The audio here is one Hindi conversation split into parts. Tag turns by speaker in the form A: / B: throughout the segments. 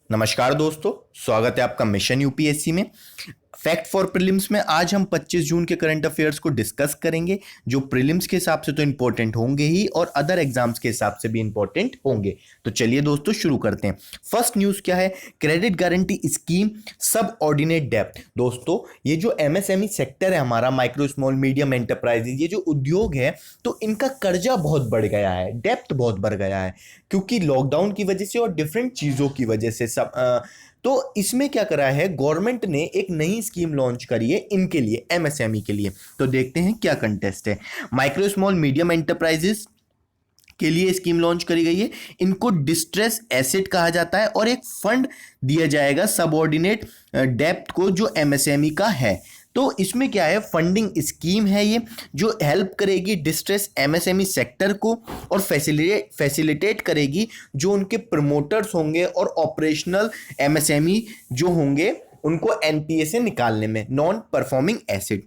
A: नमस्कार दोस्तों, स्वागत है आपका मिशन यूपीएससी में। फैक्ट फॉर प्रीलिम्स में आज हम 25 जून के करंट अफेयर्स को डिस्कस करेंगे, जो प्रीलिम्स के हिसाब से तो इंपॉर्टेंट होंगे ही और अदर एग्जाम्स के हिसाब से भी इंपॉर्टेंट होंगे। तो चलिए दोस्तों शुरू करते हैं। फर्स्ट न्यूज़ क्या है? क्रेडिट गारंटी स्कीम सब ऑर्डिनेट डेप्थ। दोस्तों ये जो एमएसएमई सेक्टर है हमारा, माइक्रो स्मॉल मीडियम एंटरप्राइजेज, ये जो उद्योग है तो इनका कर्जा बहुत बढ़ गया है, डेप्थ बहुत बढ़ गया है क्योंकि लॉकडाउन की वजह से और डिफरेंट चीज़ों की वजह से सब तो इसमें क्या करा है, गवर्नमेंट ने एक नई स्कीम लॉन्च करी है इनके लिए, एमएसएमई के लिए। तो देखते हैं क्या कंटेस्ट है। माइक्रो स्मॉल मीडियम एंटरप्राइजेस के लिए स्कीम लॉन्च करी गई है। इनको डिस्ट्रेस एसेट कहा जाता है और एक फंड दिया जाएगा सबऑर्डिनेट डेप्थ को जो एमएसएमई का है। तो इसमें क्या है, फंडिंग स्कीम है ये जो हेल्प करेगी डिस्ट्रेस एमएसएमई सेक्टर को और फैसिलिटेट करेगी जो उनके प्रमोटर्स होंगे और ऑपरेशनल एमएसएमई जो होंगे उनको एनपीए से निकालने में, non performing asset.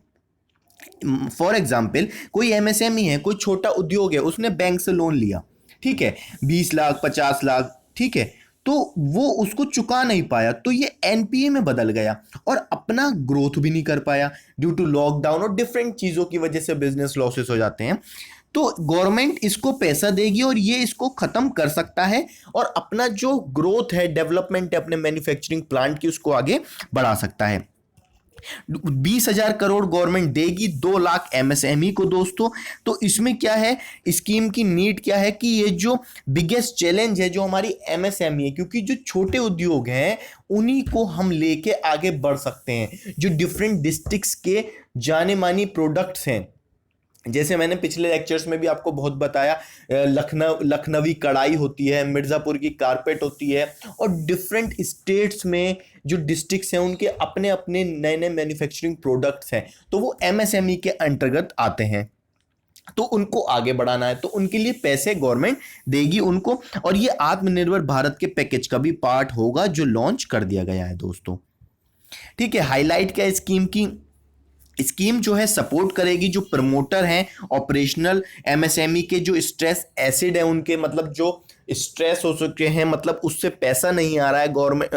A: For example कोई एमएसएमई है, कोई छोटा उद्योग है, उसने बैंक से लोन लिया, ठीक है, 20 लाख 50 लाख, ठीक है, तो वो उसको चुका नहीं पाया तो ये एनपीए में बदल गया और अपना ग्रोथ भी नहीं कर पाया ड्यू टू लॉकडाउन और डिफरेंट चीज़ों की वजह से बिजनेस लॉसेस हो जाते हैं। तो गवर्नमेंट इसको पैसा देगी और ये इसको ख़त्म कर सकता है और अपना जो ग्रोथ है, डेवलपमेंट है अपने मैन्युफैक्चरिंग प्लांट की, उसको आगे बढ़ा सकता है। 20,000 करोड़ गवर्नमेंट देगी 2 लाख एमएसएमई को दोस्तों। तो इसमें क्या है, स्कीम की नीड क्या है कि ये जो बिगेस्ट चैलेंज है जो हमारी एमएसएमई है, क्योंकि जो छोटे उद्योग हैं उन्हीं को हम लेके आगे बढ़ सकते हैं। जो डिफरेंट डिस्ट्रिक्ट्स के जाने मानी प्रोडक्ट्स हैं, जैसे मैंने पिछले लेक्चर्स में भी आपको बहुत बताया, लखनवी कढ़ाई होती है, मिर्ज़ापुर की कारपेट होती है और डिफरेंट स्टेट्स में जो डिस्ट्रिक्ट्स हैं उनके अपने अपने नए नए मैन्युफैक्चरिंग प्रोडक्ट्स हैं, तो वो एमएसएमई के अंतर्गत आते हैं। तो उनको आगे बढ़ाना है तो उनके लिए पैसे गवर्नमेंट देगी उनको, और ये आत्मनिर्भर भारत के पैकेज का भी पार्ट होगा जो लॉन्च कर दिया गया है दोस्तों। ठीक है, हाईलाइट क्या है स्कीम की? स्कीम जो है सपोर्ट करेगी जो प्रमोटर हैं ऑपरेशनल एमएसएमई के, जो स्ट्रेस एसिड है उनके, मतलब जो स्ट्रेस हो चुके हैं, मतलब उससे पैसा नहीं आ रहा है गवर्नमेंट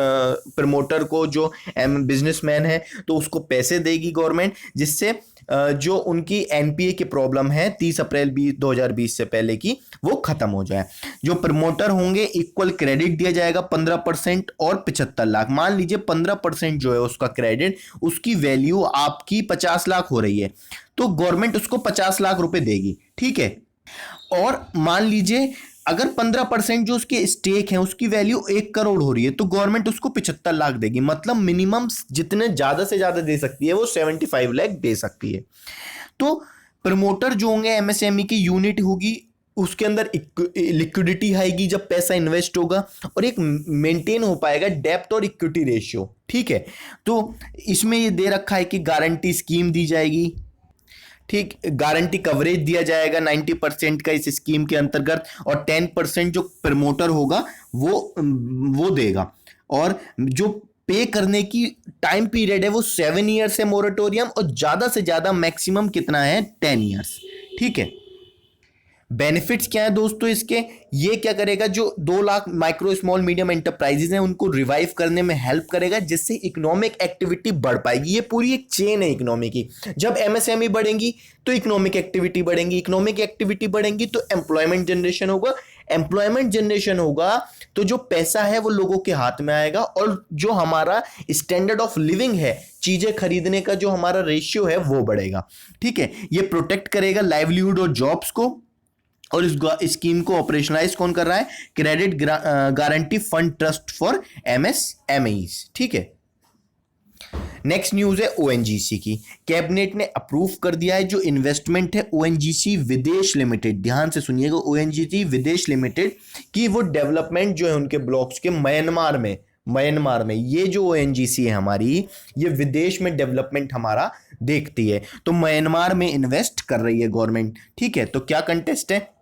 A: प्रमोटर को, जो बिजनेसमैन है तो उसको पैसे देगी गवर्नमेंट, जिससे जो उनकी एनपीए की प्रॉब्लम है 30 अप्रैल 2020 से पहले की, वो खत्म हो जाए। जो प्रमोटर होंगे इक्वल क्रेडिट दिया जाएगा 15% और 75 लाख। मान लीजिए 15% जो है उसका क्रेडिट, उसकी वैल्यू आपकी 50 लाख हो रही है तो गवर्नमेंट उसको 50 लाख रुपए देगी, ठीक है। और मान लीजिए अगर 15% जो उसके स्टेक है उसकी वैल्यू 1 करोड़ हो रही है तो गवर्नमेंट उसको 75 लाख देगी। मतलब मिनिमम जितने ज्यादा से ज्यादा दे सकती है वो 75 लाख दे सकती है। तो प्रमोटर जो होंगे, एमएसएमई की यूनिट होगी, उसके अंदर लिक्विडिटी आएगी जब पैसा इन्वेस्ट होगा और एक मेंटेन हो पाएगा डेप्थ और इक्विटी रेशियो, ठीक है। तो इसमें ये दे रखा है कि गारंटी स्कीम दी जाएगी, ठीक, गारंटी कवरेज दिया जाएगा 90% का इस स्कीम के अंतर्गत, और 10% जो प्रमोटर होगा वो देगा। और जो पे करने की टाइम पीरियड है वो 7 ईयर्स है मोरेटोरियम, और ज्यादा से ज्यादा मैक्सिमम कितना है, 10 ईयर्स, ठीक है। बेनिफिट्स क्या है दोस्तों इसके? ये क्या करेगा, जो 2 lakh micro small medium enterprises हैं उनको रिवाइव करने में हेल्प करेगा, जिससे इकोनॉमिक एक्टिविटी बढ़ पाएगी। ये पूरी एक चेन है इकोनॉमी की। जब एमएसएमई बढ़ेंगी तो इकोनॉमिक एक्टिविटी बढ़ेंगी, इकोनॉमिक एक्टिविटी बढ़ेंगी तो एम्प्लॉयमेंट जनरेशन होगा, एम्प्लॉयमेंट जनरेशन होगा तो जो पैसा है वो लोगों के हाथ में आएगा, और जो हमारा स्टैंडर्ड ऑफ लिविंग है, चीजें खरीदने का जो हमारा रेशियो है वो बढ़ेगा, ठीक है। ये प्रोटेक्ट करेगा लाइवलीहुड और जॉब्स को। और इस स्कीम को ऑपरेशनलाइज कौन कर रहा है? Credit guarantee fund trust for MSMEs, ठीक है। नेक्स्ट न्यूज है ओएनजीसी की। कैबिनेट ने अप्रूव कर दिया है जो इन्वेस्टमेंट है ओएनजीसी विदेश लिमिटेड, ध्यान से सुनिएगा, ओएनजीसी विदेश लिमिटेड की वो डेवलपमेंट जो है उनके ब्लॉक्स के म्यांमार में ये जो ओएनजीसी है हमारी, ये विदेश में डेवलपमेंट हमारा देखती है, तो म्यांमार में इन्वेस्ट कर रही है गवर्नमेंट, ठीक है। तो क्या कंटेस्ट है?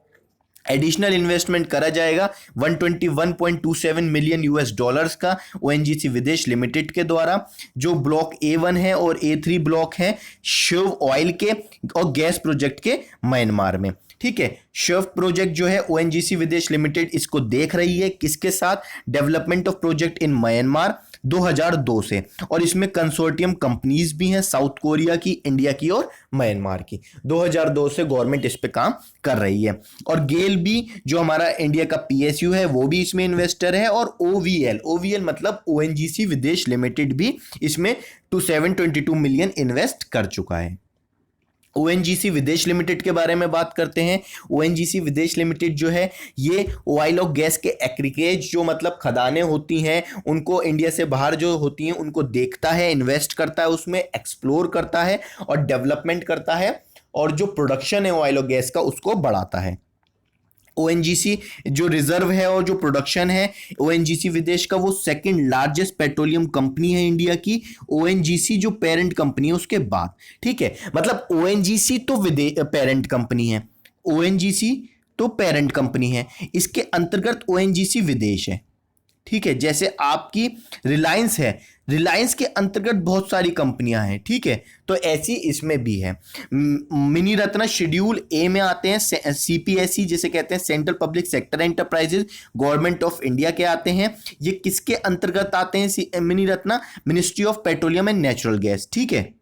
A: एडिशनल इन्वेस्टमेंट करा जाएगा 121.27 मिलियन यूएस डॉलर्स का ओएनजीसी विदेश लिमिटेड के द्वारा, जो ब्लॉक A1 है और A3 ब्लॉक है शिव ऑयल के और गैस प्रोजेक्ट के म्यांमार में, ठीक है। शर्फ प्रोजेक्ट जो है ओएनजीसी विदेश लिमिटेड इसको देख रही है किसके साथ, development of project in Myanmar 2002 से, और इसमें कंसोर्टियम कंपनीज भी हैं, साउथ कोरिया की, इंडिया की और म्यांमार की। 2002 से गवर्नमेंट इस पे काम कर रही है। और गेल भी जो हमारा इंडिया का पीएसयू है वो भी इसमें इन्वेस्टर है, और ओवीएल मतलब ओएनजीसी विदेश लिमिटेड भी इसमें 722 मिलियन इन्वेस्ट कर चुका है। ओएनजीसी विदेश लिमिटेड के बारे में बात करते हैं। ओएनजीसी विदेश लिमिटेड जो है ये ऑयल और गैस के एक्रिकेज जो मतलब खदानें होती हैं उनको इंडिया से बाहर जो होती हैं उनको देखता है, इन्वेस्ट करता है, उसमें एक्सप्लोर करता है और डेवलपमेंट करता है, और जो प्रोडक्शन है ऑयल और गैस का उसको बढ़ाता है। ओएनजीसी जो रिजर्व है और जो प्रोडक्शन है ओएनजीसी विदेश का, वो सेकंड लार्जेस्ट पेट्रोलियम कंपनी है इंडिया की, ओएनजीसी जो पेरेंट कंपनी है उसके बाद। ठीक है, मतलब ओएनजीसी तो पेरेंट कंपनी है, ओएनजीसी तो पेरेंट कंपनी है, इसके अंतर्गत ओएनजीसी विदेश है। ठीक है, जैसे आपकी रिलायंस है, रिलायंस के अंतर्गत बहुत सारी कंपनियां हैं। ठीक है, तो ऐसी इसमें भी है। मिनी रत्न शेड्यूल ए में आते हैं, सीपीएसई जिसे कहते हैं central public sector enterprises, government of India के आते हैं। ये किसके अंतर्गत आते हैं mini Ratna? Ministry of petroleum and natural gas. ठीक है,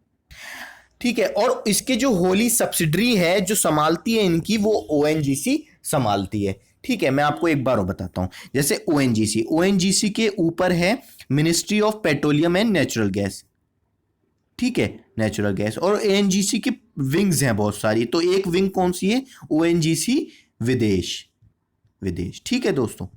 A: ठीक है, और इसके जो होली सब्सिडरी है जो संभालती है इनकी, वो ओएनजीसी संभालती है। ठीक है, मैं आपको एक बार और बताता हूं। जैसे ओएनजीसी के ऊपर है ministry of petroleum and natural gas. ठीक है, नेचुरल गैस, और ओएनजीसी की विंग्स हैं बहुत सारी। तो एक विंग कौन सी है? ओएनजीसी विदेश। ठीक है दोस्तों,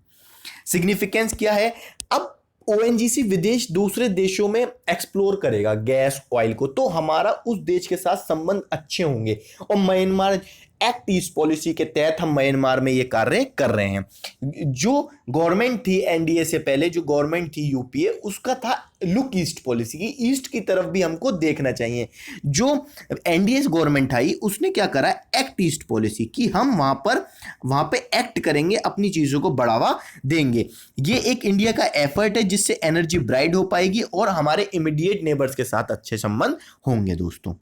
A: सिग्निफिकेंस क्या है? अब ओएनजीसी विदेश दूसरे देशों में एक्सप्लोर करेगा गैस ऑयल को, तो हमारा उस देश के साथ संबंध अच्छे होंगे। और म्यांमार एक्ट ईस्ट पॉलिसी के तहत हम म्यांमार में ये कार्य कर रहे हैं। जो गवर्नमेंट थी एनडीए से पहले, जो गवर्नमेंट थी यूपीए, उसका था लुक ईस्ट पॉलिसी की, ईस्ट की तरफ भी हमको देखना चाहिए। जो एनडीए गवर्नमेंट आई उसने क्या करा? एक्ट ईस्ट पॉलिसी की, हम वहां पे एक्ट करेंगे, अपनी चीजों को बढ़ावा देंगे। ये एक इंडिया का एफर्ट है जिससे एनर्जी ब्राइट हो पाएगी और हमारे इमीडिएट नेबर्स के साथ अच्छे संबंध होंगे दोस्तों।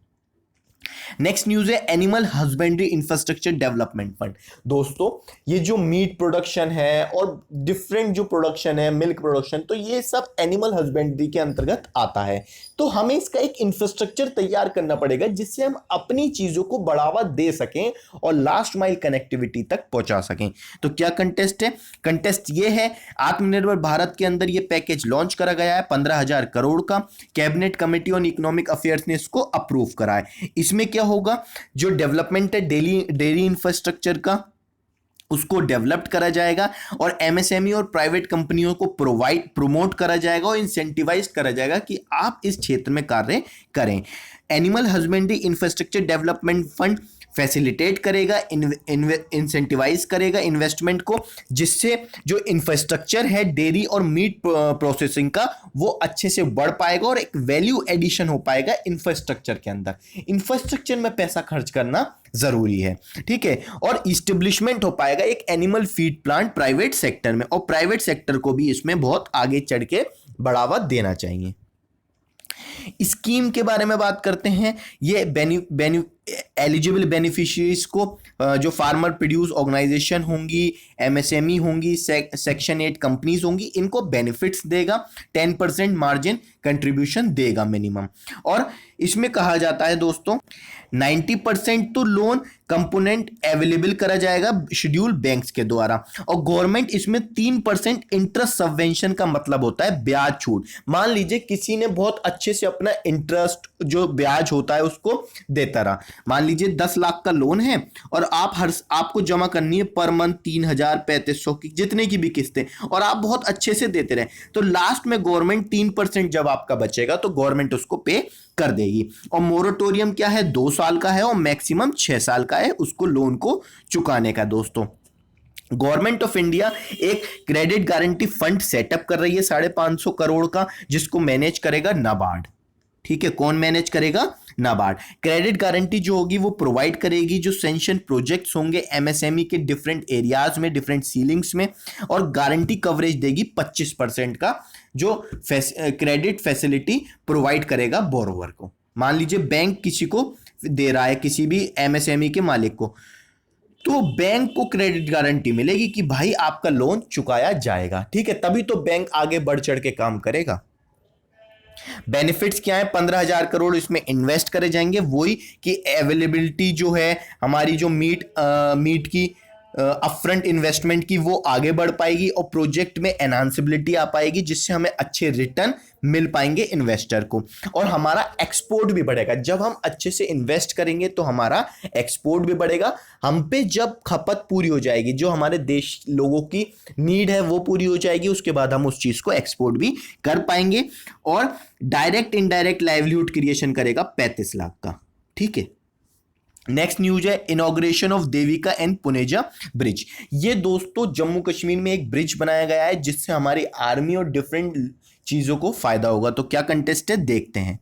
A: नेक्स्ट न्यूज है animal husbandry infrastructure development fund. दोस्तों, ये जो मीट प्रोडक्शन है और डिफरेंट जो प्रोडक्शन है, मिल्क प्रोडक्शन, तो ये सब एनिमल हस्बेंड्री के अंतर्गत आता है। तो हमें इसका एक इंफ्रास्ट्रक्चर तैयार करना पड़ेगा जिससे हम अपनी चीजों को बढ़ावा दे सकें और लास्ट माइल कनेक्टिविटी तक पहुंचा सकें। तो क्या कंटेस्ट है? कंटेस्ट ये है, आत्मनिर्भर भारत के अंदर ये पैकेज लॉन्च करा गया है 15,000 करोड़ का। Cabinet committee on economic affairs ने इसको अप्रूव करा है। इसमें क्या होगा? जो डेवलपमेंट है डेयरी इंफ्रास्ट्रक्चर का, उसको डेवलप्ड करा जाएगा और एमएसएमई और प्राइवेट कंपनियों को प्रमोट करा जाएगा और इंसेंटिवाइज करा जाएगा कि आप इस क्षेत्र में कार्य करें। Animal husbandry infrastructure development fund facilitate करेगा, इंसेंटिवाइज करेगा इन्वेस्टमेंट को, जिससे जो इंफ्रास्ट्रक्चर है डेयरी और मीट प्रोसेसिंग का वो अच्छे से बढ़ पाएगा और एक वैल्यू एडिशन हो पाएगा इंफ्रास्ट्रक्चर के अंदर। इंफ्रास्ट्रक्चर में पैसा खर्च करना जरूरी है। ठीक है, और इस्टेब्लिशमेंट हो पाएगा एक animal feed plant private sector में, और प्राइवेट सेक्टर को भी इसमें बहुत आगे चढ़ के बढ़ावा देना चाहिए। स्कीम के बारे में बात करते हैं। ये एलिजिबल बेनिफिशियरीज को जो फार्मर प्रोड्यूस ऑर्गेनाइजेशन होंगी, एमएसएमई होंगी, सेक्शन 8 कंपनीज होंगी, इनको बेनिफिट्स देगा, 10% मार्जिन कंट्रीब्यूशन देगा मिनिमम। और इसमें कहा जाता है दोस्तों 90% तो लोन कंपोनेंट अवेलेबल करा जाएगा शेड्यूल बैंक्स के द्वारा, और गवर्नमेंट इसमें 3% इंटरेस्ट सबवेंशन का मतलब होता है ब्याज छूट। मान लीजिए किसी ने बहुत अच्छे से अपना इंटरेस्ट जो ब्याज होता है उसको देता रहा, मान लीजिए 10 लाख का लोन है और आपको जमा करनी है पर मंथ 3,000 3500 की, जितने की भी किस्तें, और आप बहुत अच्छे से देते रहे, तो लास्ट में गवर्नमेंट 3% जब आपका बचेगा तो गवर्नमेंट उसको पे कर देगी। और मोरेटोरियम क्या है? 2 साल का है और मैक्सिमम 6 साल का है उसको लोन को चुकाने का। दोस्तों, गवर्नमेंट ऑफ इंडिया एक क्रेडिट गारंटी फंड सेटअप कर रही है 550 करोड़ का, जिसको मैनेज करेगा नाबार्ड। ठीक है, कौन मैनेज करेगा? नाबार्ड। क्रेडिट गारंटी जो होगी वो प्रोवाइड करेगी जो सेंशन प्रोजेक्ट्स होंगे एमएसएमई के डिफरेंट एरियाज में, डिफरेंट सीलिंग्स में, और गारंटी कवरेज देगी 25% का, जो क्रेडिट फैसिलिटी प्रोवाइड करेगा बोरोवर को। मान लीजिए बैंक किसी को दे रहा है, किसी भी एमएसएमई के मालिक को, तो बैंक को क्रेडिट गारंटी मिलेगी कि भाई आपका लोन चुकाया जाएगा, ठीक है, तभी तो बैंक आगे बढ़ चढ़ के काम करेगा। बेनिफिट्स क्या है, 15,000 करोड़ इसमें इन्वेस्ट करे जाएंगे, वही कि अवेलेबिलिटी जो है हमारी जो मीट की अपफ्रंट इन्वेस्टमेंट की वो आगे बढ़ पाएगी और प्रोजेक्ट में एनहांसिबिलिटी आ पाएगी, जिससे हमें अच्छे रिटर्न मिल पाएंगे इन्वेस्टर को, और हमारा एक्सपोर्ट भी बढ़ेगा। जब हम अच्छे से इन्वेस्ट करेंगे तो हमारा एक्सपोर्ट भी बढ़ेगा। हम पे जब खपत पूरी हो जाएगी, जो हमारे देश लोगों की नीड है वो पूरी हो जाएगी, उसके बाद हम उस चीज को एक्सपोर्ट भी कर पाएंगे। और डायरेक्ट इनडायरेक्ट लाइवलीहुड क्रिएशन करेगा 35 लाख का, ठीक है। नेक्स्ट न्यूज है inauguration of Devika and Puneja bridge. ये दोस्तों जम्मू कश्मीर में एक ब्रिज बनाया गया है, जिससे हमारी आर्मी और डिफरेंट चीजों को फायदा होगा। तो क्या कंटेस्ट है देखते हैं।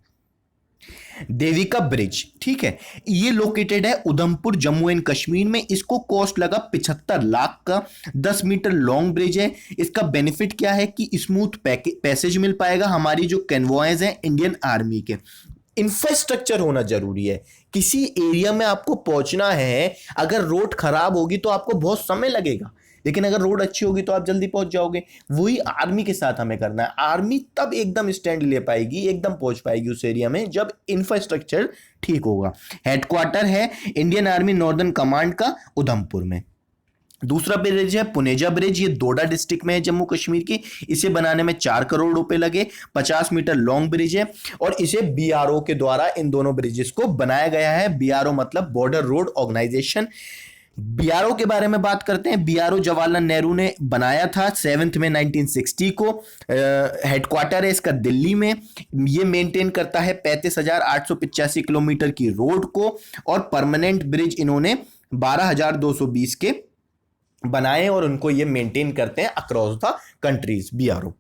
A: देविका ब्रिज, ठीक है, ये लोकेटेड है उधमपुर जम्मू एंड कश्मीर में। इसको कॉस्ट लगा 75 लाख का। 10 मीटर लॉन्ग ब्रिज है। इसका बेनिफिट क्या है कि स्मूथ पैसेज मिल पाएगा हमारी जो कन्वॉयज हैं इंडियन आर्मी के। इंफ्रास्ट्रक्चर होना जरूरी है। किसी एरिया में आपको पहुंचना है, अगर रोड खराब होगी तो आपको बहुत समय लगेगा, लेकिन अगर रोड अच्छी होगी तो आप जल्दी पहुंच जाओगे। वही आर्मी के साथ हमें करना है। आर्मी तब एकदम स्टैंड ले पाएगी, एकदम पहुंच पाएगी उस एरिया में जब इंफ्रास्ट्रक्चर ठीक होगा। हेडक्वार्टर है इंडियन आर्मी नॉर्दर्न कमांड का उधमपुर में। दूसरा ब्रिज है पुनेजा ब्रिज। ये डोडा डिस्ट्रिक्ट में है जम्मू कश्मीर की। इसे बनाने में 4 करोड़ रुपए लगे। 50 मीटर लॉन्ग ब्रिज है और इसे बीआरओ के द्वारा इन दोनों ब्रिजेस को बनाया गया है। बीआरओ मतलब बॉर्डर रोड ऑर्गेनाइजेशन। बीआरओ के बारे में बात करते हैं। बीआरओ जवाहरलाल नेहरू ने बनाया था 7 में 1960 को। हेडक्वार्टर है इसका दिल्ली में। ये मेंटेन करता है 35,885 किलोमीटर की रोड को, और परमानेंट ब्रिज इन्होंने 12,220 के बनाए और उनको ये मेंटेन करते हैं across the countries BRO.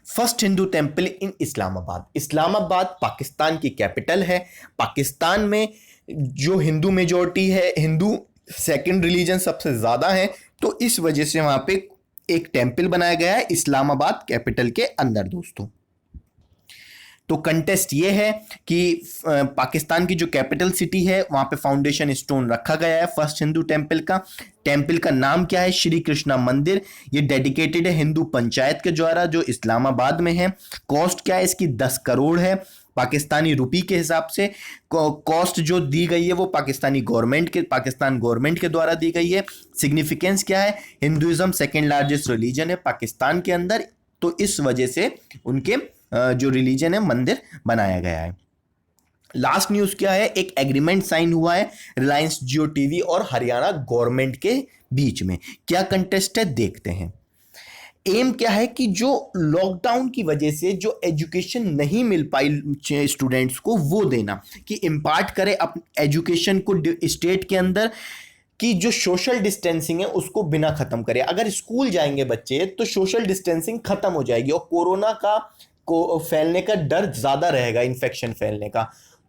A: First Hindu temple इन इस्लामाबाद। इस्लामाबाद पाकिस्तान की कैपिटल है। पाकिस्तान में जो हिंदू मेजॉरिटी है, हिंदू सेकंड रिलीजन सबसे ज्यादा है, तो इस वजह से वहां पे एक टेंपल बनाया गया है इस्लामाबाद कैपिटल के अंदर दोस्तों। तो कंटेस्ट ये है कि पाकिस्तान की जो कैपिटल सिटी है वहां पे फाउंडेशन स्टोन रखा गया है फर्स्ट हिंदू टेंपल का। टेंपल का नाम क्या है? श्री कृष्णा मंदिर। ये डेडिकेटेड है हिंदू पंचायत के द्वारा जो इस्लामाबाद में है। कॉस्ट क्या है इसकी? 10 करोड़ है पाकिस्तानी रुपी के हिसाब से। कॉस्ट जो दी गई है वो पाकिस्तान गवर्नमेंट के द्वारा दी गई है। सिग्निफिकेंस क्या है? हिंदुइज्म सेकेंड लार्जेस्ट रिलीजन है पाकिस्तान के अंदर, तो इस वजह से उनके जो रिलीजन है मंदिर बनाया गया है। लास्ट न्यूज क्या है? एक एग्रीमेंट साइन हुआ है रिलायंस जियो टीवी और हरियाणा गवर्नमेंट के बीच में। क्या कंटेस्ट है देखते हैं। एम क्या है कि जो लॉकडाउन की वजह से जो एजुकेशन नहीं मिल पाई स्टूडेंट्स को वो देना, कि इम्पार्ट करे अपने एजुकेशन को स्टेट के अंदर, कि जो सोशल डिस्टेंसिंग है उसको बिना खत्म करे। अगर स्कूल जाएंगे बच्चे तो सोशल डिस्टेंसिंग खत्म हो जाएगी और कोरोना को फैलने का डर ज्यादा रहेगा, इन्फेक्शन फैलने का।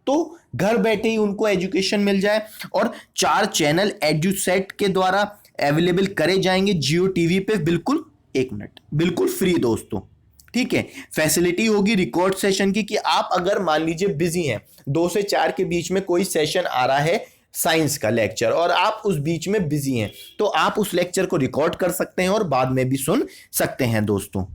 A: तो घर बैठे ही उनको एजुकेशन मिल जाए और 4 चैनल एडुसेट के द्वारा अवेलेबल करे जाएंगे जियो टीवी पे। बिल्कुल 1 मिनट, बिल्कुल फ्री दोस्तों, ठीक है। फैसिलिटी होगी रिकॉर्ड सेशन की, कि आप अगर मान लीजिए बिजी हैं, 2 से 4 के बीच में कोई सेशन आ रहा है साइंस का लेक्चर और आप उस बीच में बिजी हैं, तो आप उस लेक्चर को रिकॉर्ड कर सकते हैं और बाद में भी सुन सकते हैं दोस्तों,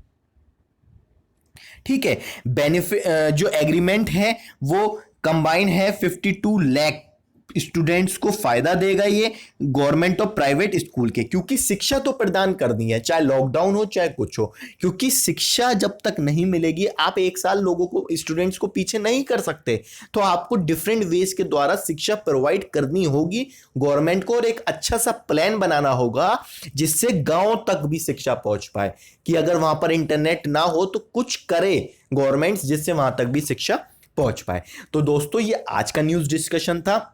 A: ठीक है। बेनिफिट जो एग्रीमेंट है वो कंबाइन है 52 लाख स्टूडेंट्स को फायदा देगा ये गवर्नमेंट और प्राइवेट स्कूल के, क्योंकि शिक्षा तो प्रदान कर दी है, चाहे लॉकडाउन हो चाहे कुछ हो। क्योंकि शिक्षा जब तक नहीं मिलेगी, आप 1 साल लोगों को, स्टूडेंट्स को पीछे नहीं कर सकते, तो आपको डिफरेंट वेज के द्वारा शिक्षा प्रोवाइड करनी होगी गवर्नमेंट को, और एक अच्छा सा प्लान बनाना होगा जिससे गांव तक भी शिक्षा पहुंच पाए, कि अगर वहां पर इंटरनेट ना हो तो कुछ करे गवर्नमेंट जिससे वहां तक भी शिक्षा पहुंच पाए। तो दोस्तों ये आज का न्यूज डिस्कशन था।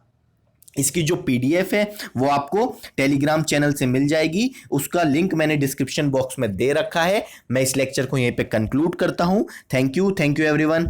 A: इसकी जो पीडीएफ है वो आपको टेलीग्राम चैनल से मिल जाएगी, उसका लिंक मैंने डिस्क्रिप्शन बॉक्स में दे रखा है। मैं इस लेक्चर को यहीं पे कंक्लूड करता हूं। Thank you everyone.